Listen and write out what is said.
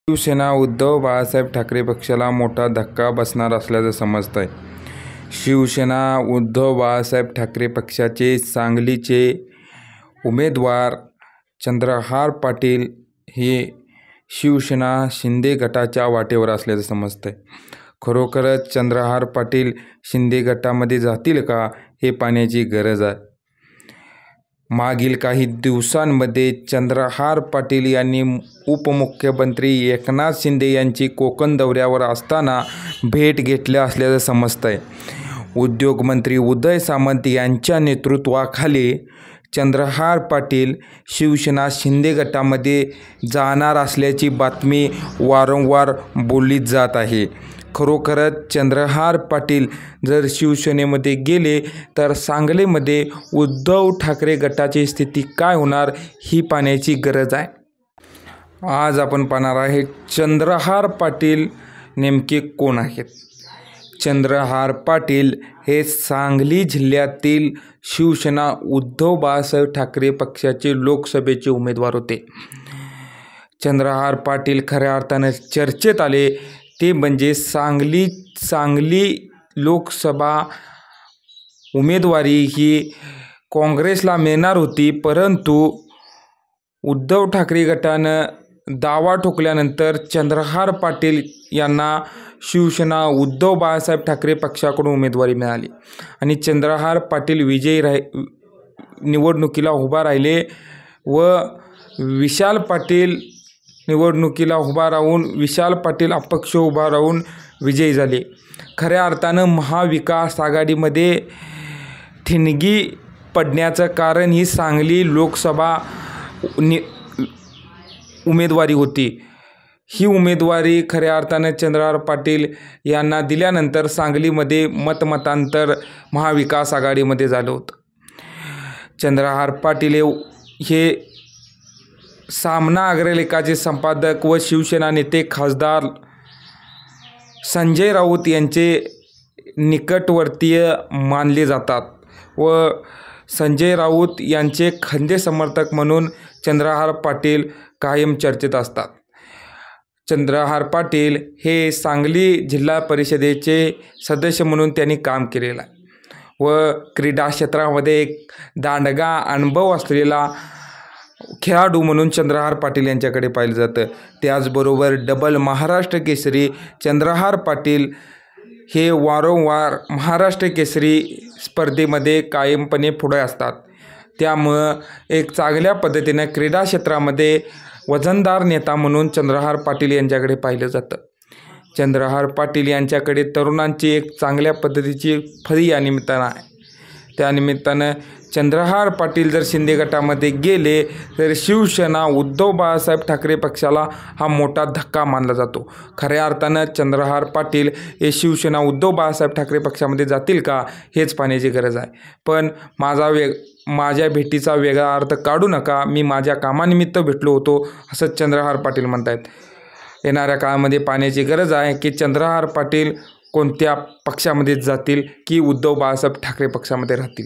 शिवसेना उद्धव बाळासाहेब ठाकरे पक्षाला मोठा धक्का बसणार असल्याचं समजत आहे. शिवसेना उद्धव बाळासाहेब ठाकरे पक्षाचे सांगलीचे उमेदवार चंद्रहार पाटील हे शिवसेना शिंदे गटाच्या वाटेवर असल्याचं समजतं आहे. खरोखरच चंद्रहार पाटील शिंदे गटामध्ये जातील का हे पाहण्याची गरज आहे. मागील काही दिवसांमध्ये चंद्रहार पाटील यांनी उपमुख्यमंत्री एकनाथ शिंदे यांची कोकण दौऱ्यावर असताना भेट घेतली असल्याचं समजतं आहे. उद्योगमंत्री उदय सामंत यांच्या नेतृत्वाखाली चंद्रहार पाटील शिवसेना शिंदे गटामध्ये जाणार असल्याची बातमी वारंवार बोलली जात आहे. खरोखरच चंद्रहार पाटील जर शिवसेनेमध्ये गेले तर सांगलीमध्ये उद्धव ठाकरे गटाची स्थिती काय होणार ही पाहण्याची गरज आहे. आज आपण पाहणार आहे चंद्रहार पाटील नेमके कोण आहेत. चंद्रहार पाटील हे सांगली जिल्ह्यातील शिवसेना उद्धव बाळासाहेब ठाकरे पक्षाचे लोकसभेचे उमेदवार होते. चंद्रहार पाटील खऱ्या अर्थानं चर्चेत आले ते म्हणजे सांगली लोकसभा उमेदवारी ही काँग्रेसला मिळणार होती, परंतु उद्धव ठाकरे गटानं दावा ठोकल्यानंतर चंद्रहार पाटील यांना शिवसेना उद्धव बाळासाहेब ठाकरे पक्षाकडून उमेदवारी मिळाली आणि चंद्रहार पाटील निवडणुकीला उभा राहिले व विशाल पाटील निवडणुकीला उभा राहून विशाल पाटील अपक्ष उभा राहून विजयी झाले. खऱ्या अर्थानं महाविकास आघाडीमध्ये ठिणगी पडण्याचं कारण ही सांगली लोकसभा उमेदवारी होती. ही उमेदवारी खऱ्या अर्थानं चंद्रहार पाटील यांना दिल्यानंतर सांगलीमध्ये मतांतर महाविकास आघाडीमध्ये झालं होतं. चंद्रहार पाटील हे सामना अग्रलेखाचे संपादक व शिवसेना नेते खासदार संजय राऊत यांचे निकटवर्तीय मानले जातात व संजय राऊत यांचे खंदे समर्थक म्हणून चंद्रहार पाटील कायम चर्चेत असतात. चंद्रहार पाटील हे सांगली जिल्हा परिषदेचे सदस्य म्हणून त्यांनी काम केलेलं आहे व क्रीडा क्षेत्रामध्ये एक दांडगा अनुभव असलेला खेळाडू म्हणून चंद्रहार पाटील यांच्याकडे पाहिलं जातं. त्याचबरोबर डबल महाराष्ट्र केसरी चंद्रहार पाटील हे वारंवार महाराष्ट्र केसरी स्पर्धेमध्ये कायमपणे पुढे असतात. त्यामुळं एक चांगल्या पद्धतीनं क्रीडा क्षेत्रामध्ये वजनदार नेता म्हणून चंद्रहार पाटील यांच्याकडे पाहिलं जातं. चंद्रहार पाटील यांच्याकडे तरुणांची एक चांगल्या पद्धतीची फळी या निमित्तानं आहे. त्यानिमित्तानं चंद्रहार पाटील जर शिंदे गटामध्ये गेले तर शिवसेना उद्धव बाळासाहेब ठाकरे पक्षाला हा मोठा धक्का मानला जातो. खऱ्या अर्थानं चंद्रहार पाटील हे शिवसेना उद्धव बाळासाहेब ठाकरे पक्षामध्ये जातील का हेच पाहण्याची गरज आहे. पण माझ्या भेटीचा वेगळा अर्थ काढू नका, मी माझ्या कामानिमित्त भेटलो होतो असं चंद्रहार पाटील म्हणत आहेत. येणाऱ्या काळामध्ये पाहण्याची गरज आहे की चंद्रहार पाटील कोणत्या पक्षामध्ये जातील की उद्धव बाळासाहेब ठाकरे पक्षामध्ये राहतील.